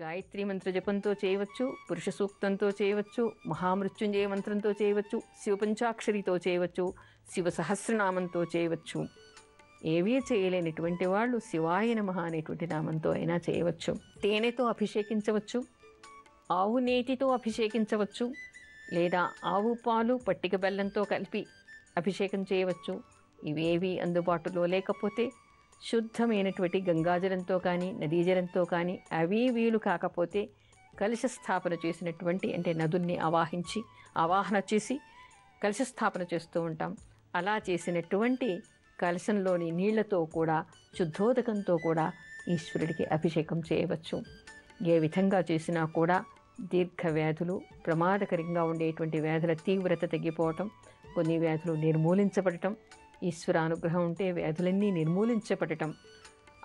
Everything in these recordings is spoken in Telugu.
గాయత్రి మంత్ర జపంతో చేయవచ్చు, పురుష సూక్తంతో చేయవచ్చు, మహామృత్యుంజయ మంత్రంతో చేయవచ్చు, శివపంచాక్షరితో చేయవచ్చు, శివ సహస్రనామంతో చేయవచ్చు. ఏవీ చేయలేనటువంటి వాళ్ళు శివాయ నమః అనేటువంటి నామంతో అయినా చేయవచ్చు. తేనెతో అభిషేకించవచ్చు, ఆవు నేతితో అభిషేకించవచ్చు, లేదా ఆవు పాలు పట్టిక బెల్లంతో కలిపి అభిషేకం చేయవచ్చు. ఇవేవి అందుబాటులో లేకపోతే శుద్ధమైనటువంటి గంగాజలంతో కానీ నదీ జలంతో కానీ, అవి వీలు కాకపోతే కలశ స్థాపన చేసినటువంటి, అంటే నదుల్ని ఆవాహన చేసి కలశ స్థాపన చేస్తూ ఉంటాం. అలా చేసినటువంటి కలశంలోని నీళ్లతో కూడా, శుద్ధోదకంతో కూడా ఈశ్వరుడికి అభిషేకం చేయవచ్చు. ఏ విధంగా చేసినా కూడా దీర్ఘ వ్యాధులు, ప్రమాదకరంగా ఉండేటువంటి వ్యాధుల తీవ్రత తగ్గిపోవటం, కొన్ని వ్యాధులు నిర్మూలించబడటం, ఈశ్వరానుగ్రహం ఉంటే వ్యాధులన్నీ నిర్మూలించబడటం,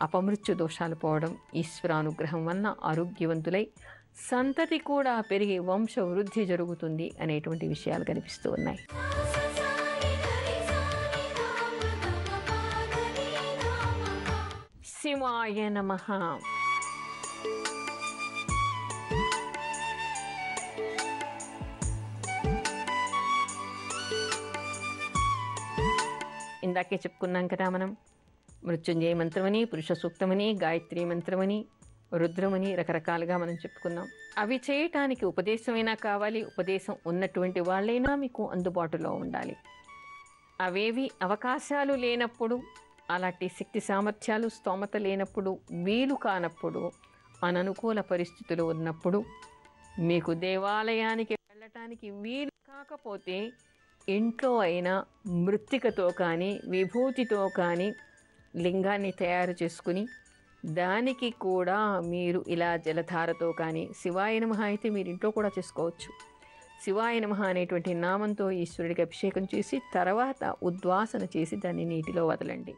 అపమృత్యు దోషాలు పోవడం, ఈశ్వరానుగ్రహం వలన ఆరోగ్యవంతులై సంతతి కూడా పెరిగి వంశ వృద్ధి జరుగుతుంది అనేటువంటి విషయాలు కనిపిస్తూ ఉన్నాయి. శివాయ నమః. ఇందాకే చెప్పుకున్నాం కదా మనం, మృత్యుంజయ మంత్రమని, పురుష సూక్తమని, గాయత్రి మంత్రమని, రుద్రమని రకరకాలుగా మనం చెప్పుకున్నాం. అవి చేయటానికి ఉపదేశమైనా కావాలి, ఉపదేశం ఉన్నటువంటి వాళ్ళైనా మీకు అందుబాటులో ఉండాలి. అవేవి అవకాశాలు లేనప్పుడు, అలాంటి శక్తి సామర్థ్యాలు స్తోమత లేనప్పుడు, వీలు కానప్పుడు, అననుకూల పరిస్థితులు ఉన్నప్పుడు, మీకు దేవాలయానికి వెళ్ళటానికి వీలు కాకపోతే ఇంట్లో అయినా మృత్తికతో కానీ విభూతితో కానీ లింగాన్ని తయారు చేసుకుని, దానికి కూడా మీరు ఇలా జలధారతో కానీ, శివాయ నమః అయితే మీరు ఇంట్లో కూడా చేసుకోవచ్చు. శివాయ నమః అనేటువంటి నామంతో ఈశ్వరుడికి అభిషేకం చేసి తర్వాత ఉద్వాసన చేసి దాన్ని నీటిలో వదలండి.